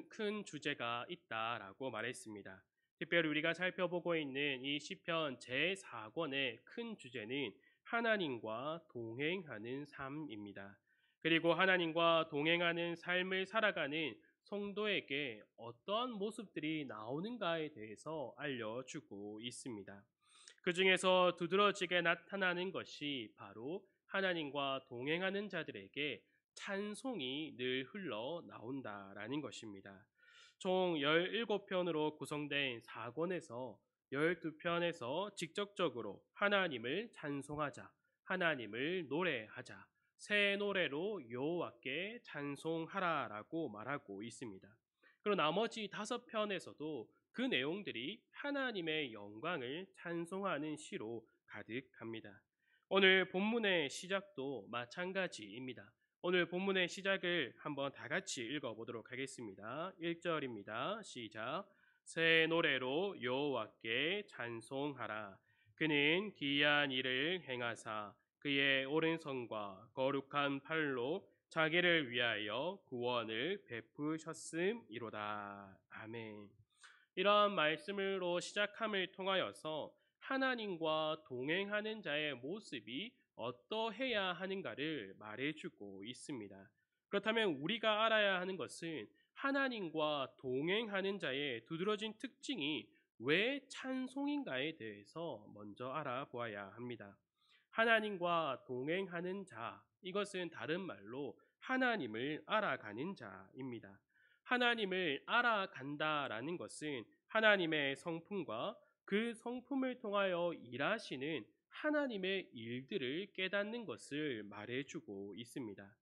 큰 주제가 있다라고 말했습니다. 특별히 우리가 살펴보고 있는 이 시편 제4권의 큰 주제는 하나님과 동행하는 삶입니다. 그리고 하나님과 동행하는 삶을 살아가는 성도에게 어떤 모습들이 나오는가에 대해서 알려주고 있습니다. 그 중에서 두드러지게 나타나는 것이 바로 하나님과 동행하는 자들에게 찬송이 늘 흘러 나온다라는 것입니다. 총 17편으로 구성된 4권에서 12편에서 직접적으로 하나님을 찬송하자, 하나님을 노래하자, 새 노래로 여호와께 찬송하라라고 말하고 있습니다. 그리고 나머지 5편에서도 그 내용들이 하나님의 영광을 찬송하는 시로 가득합니다. 오늘 본문의 시작도 마찬가지입니다. 오늘 본문의 시작을 한번 다 같이 읽어보도록 하겠습니다. 1절입니다. 시작. 새 노래로 여호와께 찬송하라. 그는 기이한 일을 행하사 그의 오른손과 거룩한 팔로 자기를 위하여 구원을 베푸셨음이로다. 아멘. 이러한 말씀으로 시작함을 통하여서 하나님과 동행하는 자의 모습이 어떠해야 하는가를 말해주고 있습니다. 그렇다면 우리가 알아야 하는 것은 하나님과 동행하는 자의 두드러진 특징이 왜 찬송인가에 대해서 먼저 알아보아야 합니다. 하나님과 동행하는 자, 이것은 다른 말로 하나님을 알아가는 자입니다. 하나님을 알아간다라는 것은 하나님의 성품과 그 성품을 통하여 일하시는 하나님의 일들을 깨닫는 것을 말해주고 있습니다.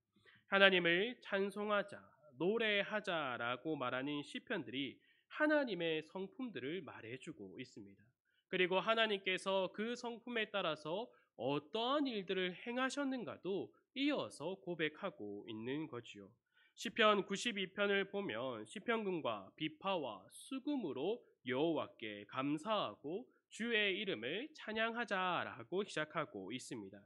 하나님을 찬송하자, 노래하자라고 말하는 시편들이 하나님의 성품들을 말해주고 있습니다. 그리고 하나님께서 그 성품에 따라서 어떠한 일들을 행하셨는가도 이어서 고백하고 있는 거지요. 시편 92편을 보면 시편군과 비파와 수금으로 여호와께 감사하고 주의 이름을 찬양하자라고 시작하고 있습니다.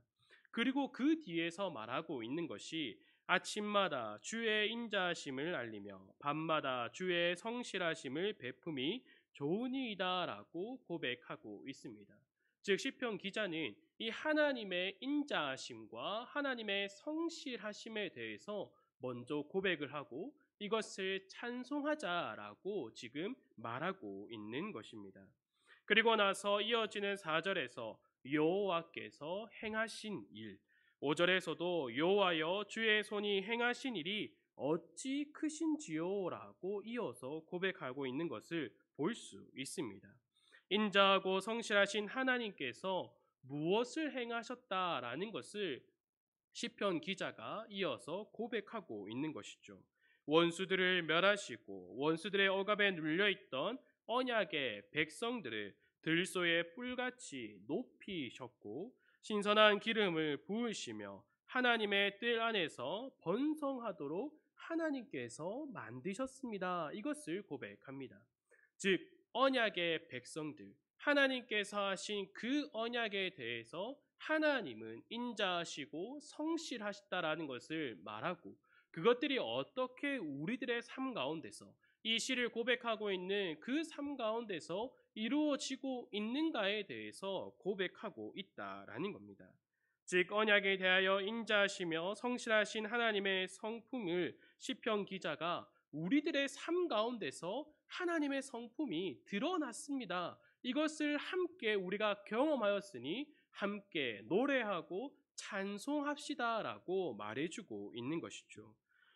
그리고 그 뒤에서 말하고 있는 것이 아침마다 주의 인자하심을 알리며 밤마다 주의 성실하심을 베품이 좋으니이다라고 고백하고 있습니다. 즉 시편 기자는 이 하나님의 인자하심과 하나님의 성실하심에 대해서 먼저 고백을 하고 이것을 찬송하자라고 지금 말하고 있는 것입니다. 그리고 나서 이어지는 4절에서 여호와께서 행하신 일, 5절에서도 여호와여 주의 손이 행하신 일이 어찌 크신지요라고 이어서 고백하고 있는 것을 볼 수 있습니다. 인자하고 성실하신 하나님께서 무엇을 행하셨다라는 것을 시편 기자가 이어서 고백하고 있는 것이죠. 원수들을 멸하시고 원수들의 억압에 눌려 있던 언약의 백성들을 들소의 뿔같이 높이셨고 신선한 기름을 부으시며 하나님의 뜰 안에서 번성하도록 하나님께서 만드셨습니다. 이것을 고백합니다. 즉 언약의 백성들, 하나님께서 하신 그 언약에 대해서 하나님은 인자하시고 성실하시다라는 것을 말하고 그것들이 어떻게 우리들의 삶 가운데서 이 시를 고백하고 있는 그 삶 가운데서 이루어지고 있는가에 대해서 고백하고 있다라는 겁니다. 즉 언약에 대하여 인자하시며 성실하신 하나님의 성품을 시편 기자가 우리들의 삶 가운데서 하나님의 성품이 드러났습니다. 이것을 함께 우리가 경험하였으니 함께 노래하고 찬송합시다라고 말해주고 있는 것이죠.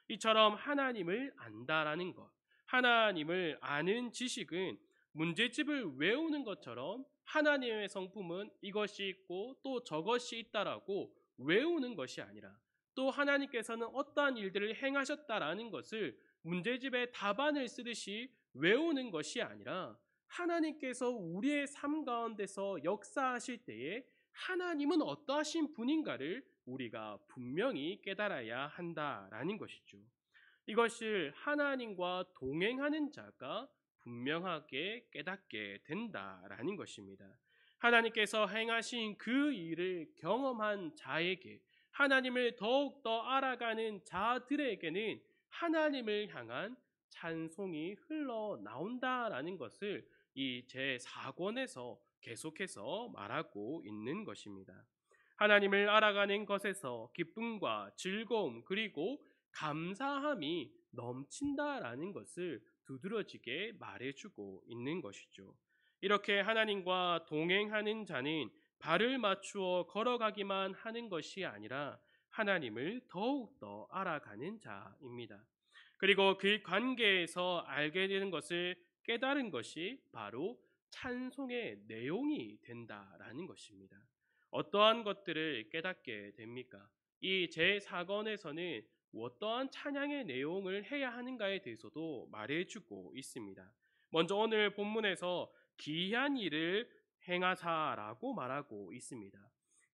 이처럼 하나님을 안다라는 것, 하나님을 아는 지식은 문제집을 외우는 것처럼 하나님의 성품은 이것이 있고 또 저것이 있다라고 외우는 것이 아니라 또 하나님께서는 어떠한 일들을 행하셨다라는 것을 문제집에 답안을 쓰듯이 외우는 것이 아니라 하나님께서 우리의 삶 가운데서 역사하실 때에 하나님은 어떠하신 분인가를 우리가 분명히 깨달아야 한다라는 것이죠. 이것을 하나님과 동행하는 자가 분명하게 깨닫게 된다라는 것입니다. 하나님께서 행하신 그 일을 경험한 자에게 하나님을 더욱더 알아가는 자들에게는 하나님을 향한 찬송이 흘러나온다라는 것을 이 제4권에서 계속해서 말하고 있는 것입니다. 하나님을 알아가는 것에서 기쁨과 즐거움 그리고 감사함이 넘친다라는 것을 두드러지게 말해주고 있는 것이죠. 이렇게 하나님과 동행하는 자는 발을 맞추어 걸어가기만 하는 것이 아니라 하나님을 더욱더 알아가는 자입니다. 그리고 그 관계에서 알게 되는 것을 깨달은 것이 바로 찬송의 내용이 된다라는 것입니다. 어떠한 것들을 깨닫게 됩니까? 이 제4권에서는 어떠한 찬양의 내용을 해야 하는가에 대해서도 말해주고 있습니다. 먼저 오늘 본문에서 기이한 일을 행하사라고 말하고 있습니다.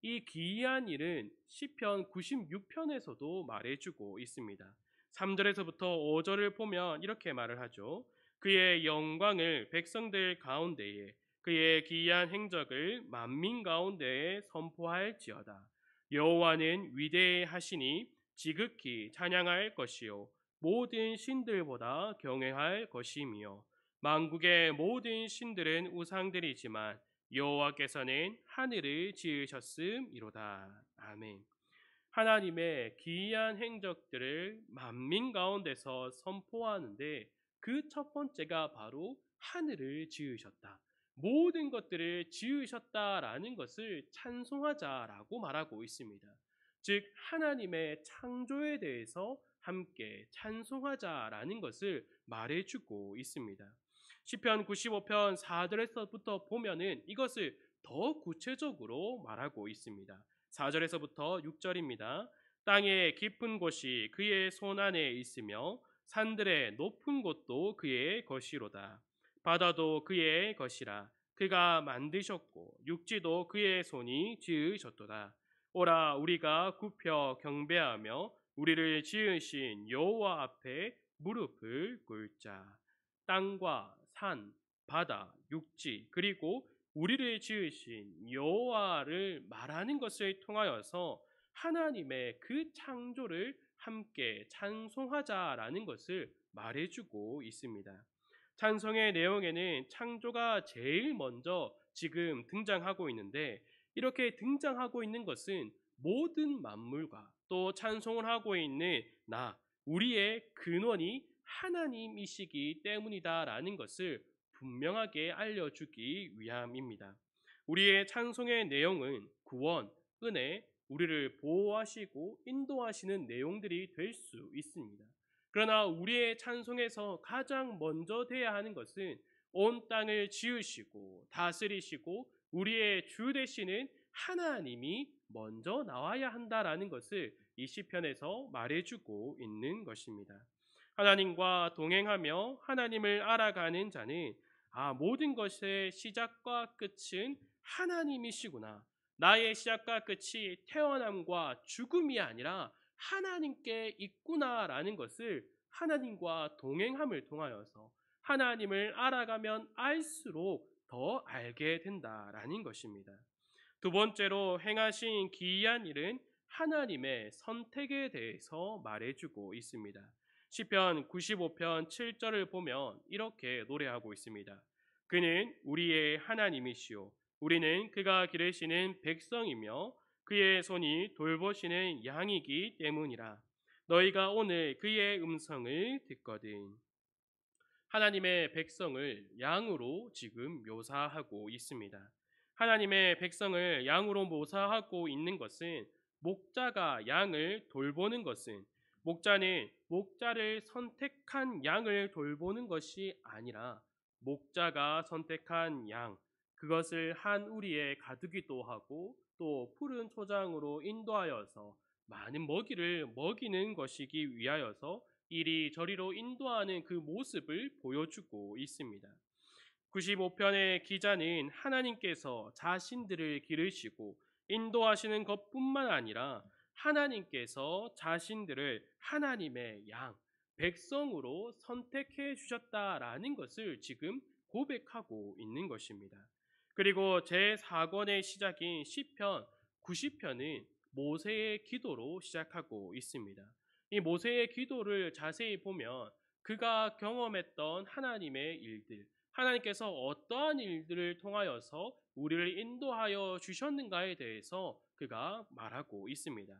이 기이한 일은 시편 96편에서도 말해주고 있습니다. 3절에서부터 5절을 보면 이렇게 말을 하죠. 그의 영광을 백성들 가운데에 그의 기이한 행적을 만민 가운데에 선포할지어다. 여호와는 위대하시니 지극히 찬양할 것이요 모든 신들보다 경외할 것이며 만국의 모든 신들은 우상들이지만 여호와께서는 하늘을 지으셨음이로다. 아멘. 하나님의 기이한 행적들을 만민 가운데서 선포하는데 그 첫 번째가 바로 하늘을 지으셨다. 모든 것들을 지으셨다라는 것을 찬송하자라고 말하고 있습니다. 즉 하나님의 창조에 대해서 함께 찬송하자라는 것을 말해주고 있습니다. 시편 95편 4절에서부터 보면은 이것을 더 구체적으로 말하고 있습니다. 4절에서부터 6절입니다. 땅의 깊은 곳이 그의 손 안에 있으며 산들의 높은 곳도 그의 것이로다. 바다도 그의 것이라. 그가 만드셨고 육지도 그의 손이 지으셨도다. 오라 우리가 굽혀 경배하며 우리를 지으신 여호와 앞에 무릎을 꿇자. 땅과 산, 바다, 육지 그리고 우리를 지으신 여호와를 말하는 것을 통하여서 하나님의 그 창조를 함께 찬송하자라는 것을 말해주고 있습니다. 찬송의 내용에는 창조가 제일 먼저 지금 등장하고 있는데 이렇게 등장하고 있는 것은 모든 만물과 또 찬송을 하고 있는 우리의 근원이 하나님이시기 때문이다라는 것을 분명하게 알려주기 위함입니다. 우리의 찬송의 내용은 구원, 은혜, 우리를 보호하시고 인도하시는 내용들이 될 수 있습니다. 그러나 우리의 찬송에서 가장 먼저 돼야 하는 것은 온 땅을 지으시고 다스리시고 우리의 주 되시는 하나님이 먼저 나와야 한다라는 것을 이 시편에서 말해주고 있는 것입니다. 하나님과 동행하며 하나님을 알아가는 자는 모든 것의 시작과 끝은 하나님이시구나. 나의 시작과 끝이 태어남과 죽음이 아니라 하나님께 있구나라는 것을 하나님과 동행함을 통하여서 하나님을 알아가면 알수록 더 알게 된다라는 것입니다. 두 번째로 행하신 기이한 일은 하나님의 선택에 대해서 말해주고 있습니다. 시편 95편 7절을 보면 이렇게 노래하고 있습니다. 그는 우리의 하나님이시오. 우리는 그가 기르시는 백성이며 그의 손이 돌보시는 양이기 때문이라. 너희가 오늘 그의 음성을 듣거든. 하나님의 백성을 양으로 지금 묘사하고 있습니다. 하나님의 백성을 양으로 묘사하고 있는 것은 목자가 양을 돌보는 것은 목자는 목자를 선택한 양을 돌보는 것이 아니라 목자가 선택한 양 그것을 한 우리에 가두기도 하고 또 푸른 초장으로 인도하여서 많은 먹이를 먹이는 것이기 위하여서 이리저리로 인도하는 그 모습을 보여주고 있습니다. 95편의 기자는 하나님께서 자신들을 기르시고 인도하시는 것뿐만 아니라 하나님께서 자신들을 하나님의 양, 백성으로 선택해 주셨다라는 것을 지금 고백하고 있는 것입니다. 그리고 제4권의 시작인 시편 90편은 모세의 기도로 시작하고 있습니다. 이 모세의 기도를 자세히 보면 그가 경험했던 하나님의 일들, 하나님께서 어떠한 일들을 통하여서 우리를 인도하여 주셨는가에 대해서 그가 말하고 있습니다.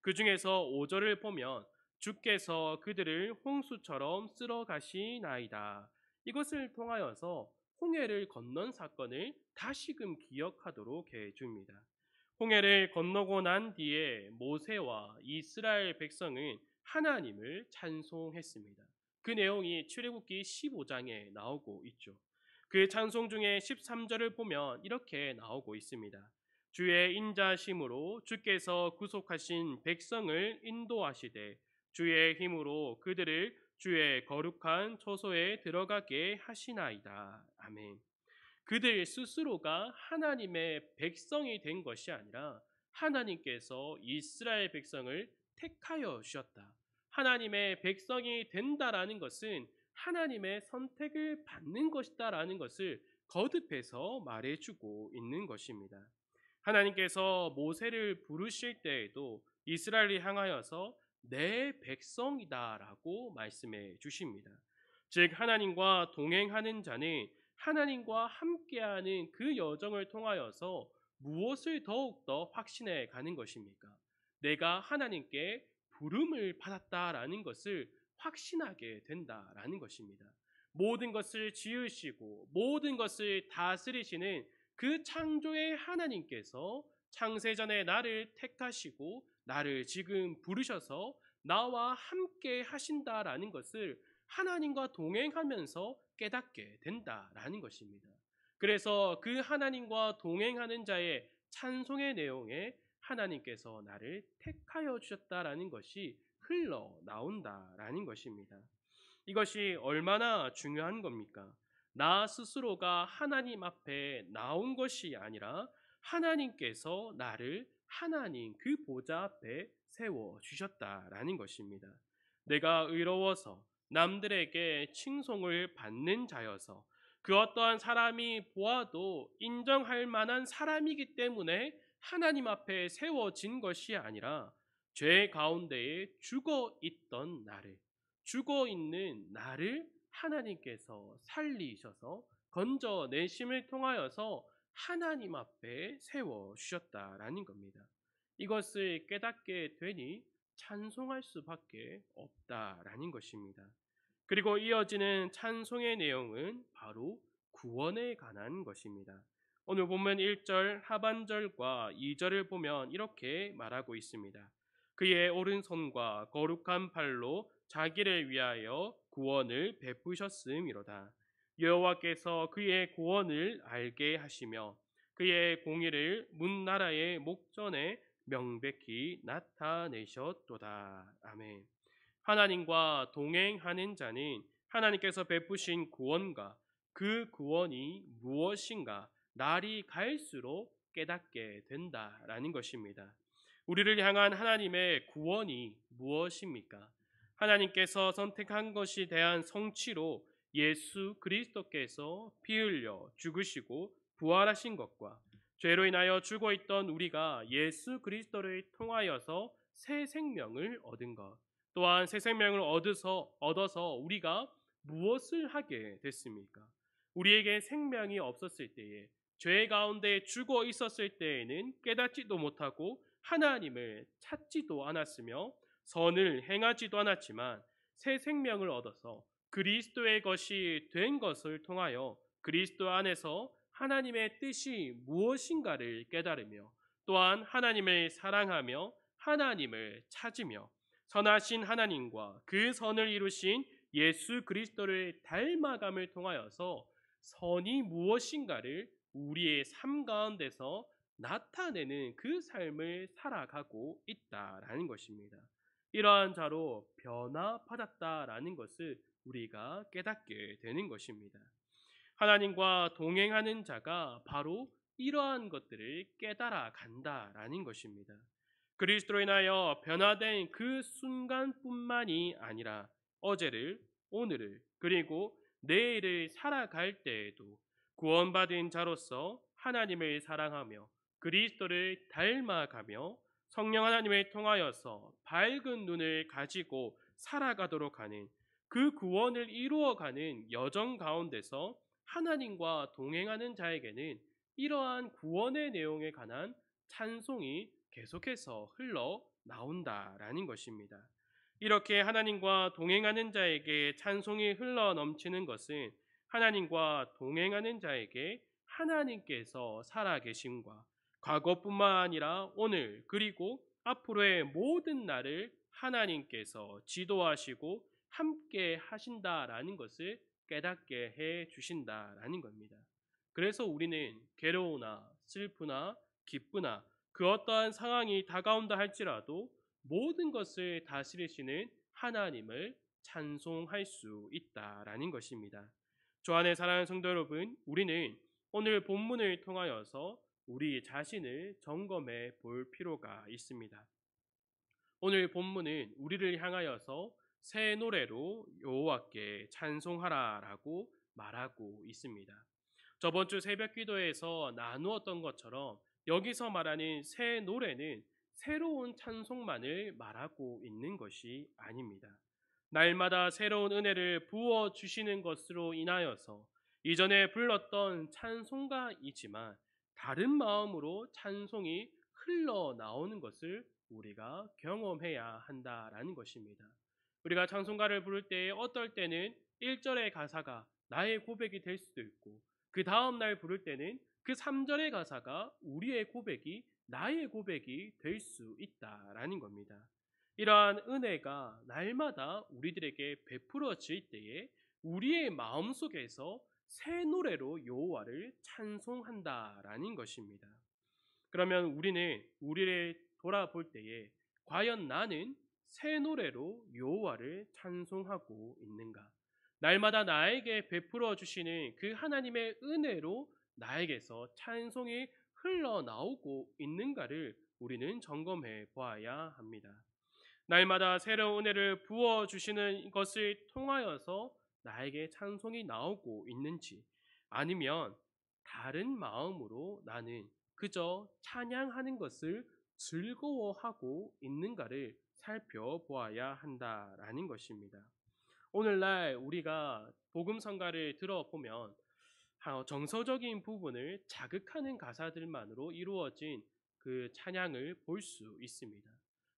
그 중에서 5절을 보면 주께서 그들을 홍수처럼 쓸어 가시나이다. 이것을 통하여서 홍해를 건넌 사건을 다시금 기억하도록 해 줍니다. 홍해를 건너고 난 뒤에 모세와 이스라엘 백성은 하나님을 찬송했습니다. 그 내용이 출애굽기 15장에 나오고 있죠. 그 찬송 중에 13절을 보면 이렇게 나오고 있습니다. 주의 인자심으로 주께서 구속하신 백성을 인도하시되 주의 힘으로 그들을 주의 거룩한 처소에 들어가게 하시나이다. 아멘. 그들 스스로가 하나님의 백성이 된 것이 아니라 하나님께서 이스라엘 백성을 택하여 주셨다. 하나님의 백성이 된다라는 것은 하나님의 선택을 받는 것이다라는 것을 거듭해서 말해주고 있는 것입니다. 하나님께서 모세를 부르실 때에도 이스라엘을 향하여서 내 백성이다라고 말씀해 주십니다. 즉 하나님과 동행하는 자는 하나님과 함께하는 그 여정을 통하여서 무엇을 더욱더 확신해 가는 것입니까? 내가 하나님께 부름을 받았다라는 것을 확신하게 된다라는 것입니다. 모든 것을 지으시고 모든 것을 다스리시는 그 창조의 하나님께서 창세전에 나를 택하시고 나를 지금 부르셔서 나와 함께 하신다라는 것을 하나님과 동행하면서 깨닫게 된다라는 것입니다. 그래서 그 하나님과 동행하는 자의 찬송의 내용에 하나님께서 나를 택하여 주셨다라는 것이 흘러나온다라는 것입니다. 이것이 얼마나 중요한 겁니까? 나 스스로가 하나님 앞에 나온 것이 아니라 하나님께서 나를 하나님 그 보좌 앞에 세워 주셨다라는 것입니다. 내가 의로워서 남들에게 칭송을 받는 자여서 그 어떠한 사람이 보아도 인정할 만한 사람이기 때문에 하나님 앞에 세워진 것이 아니라 죄 가운데에 죽어 있던 나를, 죽어 있는 나를 하나님께서 살리셔서 건져내심을 통하여서 하나님 앞에 세워 주셨다라는 겁니다. 이것을 깨닫게 되니 찬송할 수밖에 없다라는 것입니다. 그리고 이어지는 찬송의 내용은 바로 구원에 관한 것입니다. 오늘 본문 1절 하반절과 2절을 보면 이렇게 말하고 있습니다. 그의 오른손과 거룩한 팔로 자기를 위하여 구원을 베푸셨음이로다. 여호와께서 그의 구원을 알게 하시며 그의 공의를 문 나라의 목전에 명백히 나타내셨도다. 아멘. 하나님과 동행하는 자는 하나님께서 베푸신 구원과 그 구원이 무엇인가 날이 갈수록 깨닫게 된다라는 것입니다. 우리를 향한 하나님의 구원이 무엇입니까? 하나님께서 선택한 것이 대한 성취로 예수 그리스도께서 피 흘려 죽으시고 부활하신 것과 죄로 인하여 죽어 있던 우리가 예수 그리스도를 통하여서 새 생명을 얻은 것, 또한 새 생명을 얻어서 우리가 무엇을 하게 됐습니까? 우리에게 생명이 없었을 때에 죄 가운데 죽어 있었을 때에는 깨닫지도 못하고 하나님을 찾지도 않았으며 선을 행하지도 않았지만 새 생명을 얻어서 그리스도의 것이 된 것을 통하여 그리스도 안에서 하나님의 뜻이 무엇인가를 깨달으며 또한 하나님을 사랑하며 하나님을 찾으며 선하신 하나님과 그 선을 이루신 예수 그리스도를 닮아감을 통하여서 선이 무엇인가를 우리의 삶 가운데서 나타내는 그 삶을 살아가고 있다라는 것입니다. 이러한 자로 변화받았다라는 것을 우리가 깨닫게 되는 것입니다. 하나님과 동행하는 자가 바로 이러한 것들을 깨달아 간다라는 것입니다. 그리스도로 인하여 변화된 그 순간뿐만이 아니라 어제를, 오늘을, 그리고 내일을 살아갈 때에도 구원받은 자로서 하나님을 사랑하며 그리스도를 닮아가며 성령 하나님을 통하여서 밝은 눈을 가지고 살아가도록 하는 그 구원을 이루어가는 여정 가운데서 하나님과 동행하는 자에게는 이러한 구원의 내용에 관한 찬송이 계속해서 흘러 나온다라는 것입니다. 이렇게 하나님과 동행하는 자에게 찬송이 흘러 넘치는 것은 하나님과 동행하는 자에게 하나님께서 살아계심과 과거뿐만 아니라 오늘 그리고 앞으로의 모든 날을 하나님께서 지도하시고 함께 하신다라는 것을 깨닫게 해 주신다라는 겁니다. 그래서 우리는 괴로우나 슬프나 기쁘나 그 어떠한 상황이 다가온다 할지라도 모든 것을 다스리시는 하나님을 찬송할 수 있다라는 것입니다. 주 안에 사랑하는 성도 여러분, 우리는 오늘 본문을 통하여서 우리 자신을 점검해 볼 필요가 있습니다. 오늘 본문은 우리를 향하여서 새 노래로 여호와께 찬송하라라고 말하고 있습니다. 저번 주 새벽 기도에서 나누었던 것처럼 여기서 말하는 새 노래는 새로운 찬송만을 말하고 있는 것이 아닙니다. 날마다 새로운 은혜를 부어 주시는 것으로 인하여서 이전에 불렀던 찬송가이지만 다른 마음으로 찬송이 흘러나오는 것을 우리가 경험해야 한다라는 것입니다. 우리가 찬송가를 부를 때 어떨 때는 1절의 가사가 나의 고백이 될 수도 있고 그 다음 날 부를 때는 그 3절의 가사가 우리의 고백이 나의 고백이 될 수 있다라는 겁니다. 이러한 은혜가 날마다 우리들에게 베풀어질 때에 우리의 마음속에서 새 노래로 여호와를 찬송한다라는 것입니다. 그러면 우리는 우리를 돌아볼 때에 과연 나는 새 노래로 여호와를 찬송하고 있는가? 날마다 나에게 베풀어 주시는 그 하나님의 은혜로 나에게서 찬송이 흘러나오고 있는가를 우리는 점검해 보아야 합니다. 날마다 새로운 은혜를 부어 주시는 것을 통하여서 나에게 찬송이 나오고 있는지 아니면 다른 마음으로 나는 그저 찬양하는 것을 즐거워하고 있는가를 살펴보아야 한다라는 것입니다. 오늘날 우리가 복음 성가를 들어보면 정서적인 부분을 자극하는 가사들만으로 이루어진 그 찬양을 볼 수 있습니다.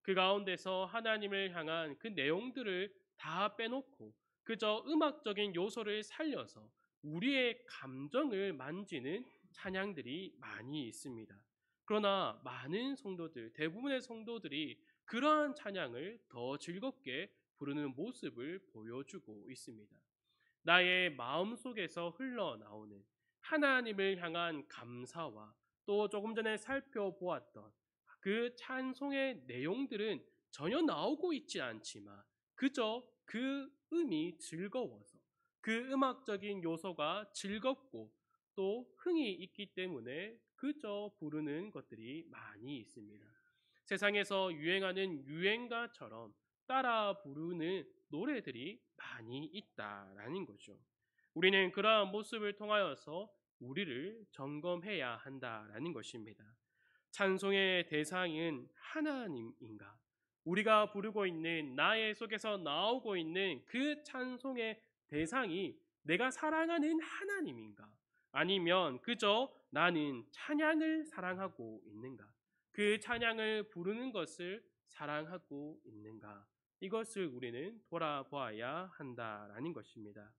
그 가운데서 하나님을 향한 그 내용들을 다 빼놓고 그저 음악적인 요소를 살려서 우리의 감정을 만지는 찬양들이 많이 있습니다. 그러나 많은 성도들, 대부분의 성도들이 그러한 찬양을 더 즐겁게 부르는 모습을 보여주고 있습니다. 나의 마음속에서 흘러나오는 하나님을 향한 감사와 또 조금 전에 살펴보았던 그 찬송의 내용들은 전혀 나오고 있지 않지만 그저 그 음이 즐거워서 그 음악적인 요소가 즐겁고 또 흥이 있기 때문에 그저 부르는 것들이 많이 있습니다. 세상에서 유행하는 유행가처럼 따라 부르는 노래들이 많이 있다라는 거죠. 우리는 그러한 모습을 통하여서 우리를 점검해야 한다라는 것입니다. 찬송의 대상은 하나님인가? 우리가 부르고 있는 나의 속에서 나오고 있는 그 찬송의 대상이 내가 사랑하는 하나님인가? 아니면 그저 나는 찬양을 사랑하고 있는가? 그 찬양을 부르는 것을 사랑하고 있는가? 이것을 우리는 돌아보아야 한다라는 것입니다.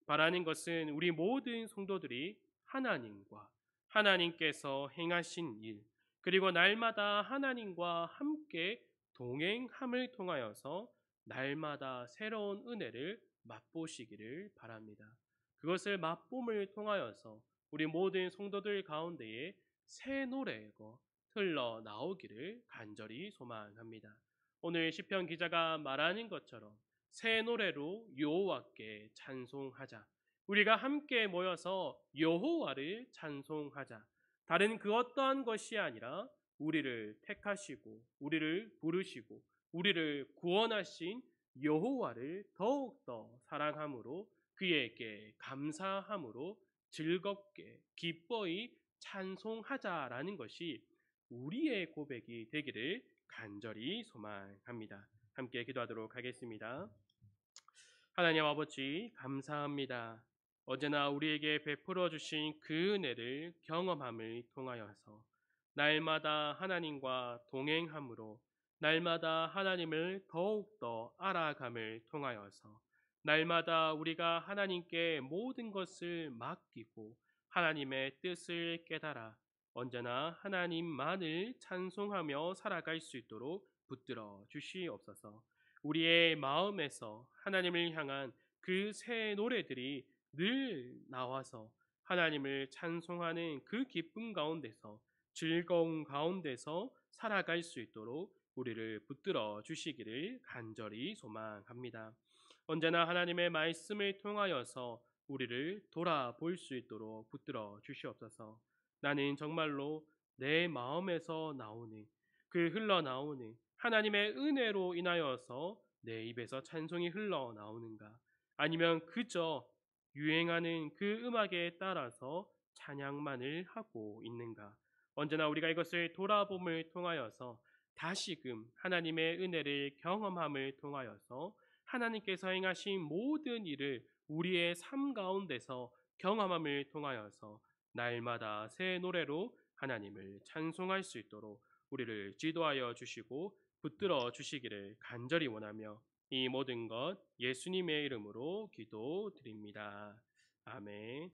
바라는 것은 우리 모든 성도들이 하나님과 하나님께서 행하신 일, 그리고 날마다 하나님과 함께 동행함을 통하여서 날마다 새로운 은혜를 맛보시기를 바랍니다. 그것을 맛봄을 통하여서 우리 모든 성도들 가운데에 새 노래가 흘러나오기를 간절히 소망합니다. 오늘 시편 기자가 말하는 것처럼 새 노래로 여호와께 찬송하자. 우리가 함께 모여서 여호와를 찬송하자. 다른 그 어떠한 것이 아니라 우리를 택하시고 우리를 부르시고 우리를 구원하신 여호와를 더욱더 사랑함으로 그에게 감사함으로 즐겁게 기뻐히 찬송하자라는 것이 우리의 고백이 되기를 간절히 소망합니다. 함께 기도하도록 하겠습니다. 하나님 아버지, 감사합니다. 언제나 우리에게 베풀어 주신 그 은혜를 경험함을 통하여서 날마다 하나님과 동행함으로 날마다 하나님을 더욱더 알아감을 통하여서 날마다 우리가 하나님께 모든 것을 맡기고 하나님의 뜻을 깨달아 언제나 하나님만을 찬송하며 살아갈 수 있도록 붙들어 주시옵소서. 우리의 마음에서 하나님을 향한 그 새 노래들이 늘 나와서 하나님을 찬송하는 그 기쁨 가운데서 즐거움 가운데서 살아갈 수 있도록 우리를 붙들어 주시기를 간절히 소망합니다. 언제나 하나님의 말씀을 통하여서 우리를 돌아볼 수 있도록 붙들어 주시옵소서. 나는 정말로 내 마음에서 나오는 그 흘러나오는 하나님의 은혜로 인하여서 내 입에서 찬송이 흘러나오는가? 아니면 그저 유행하는 그 음악에 따라서 찬양만을 하고 있는가? 언제나 우리가 이것을 돌아봄을 통하여서 다시금 하나님의 은혜를 경험함을 통하여서 하나님께서 행하신 모든 일을 우리의 삶 가운데서 경험함을 통하여서 날마다 새 노래로 하나님을 찬송할 수 있도록 우리를 지도하여 주시고 붙들어 주시기를 간절히 원하며 이 모든 것 예수님의 이름으로 기도드립니다. 아멘.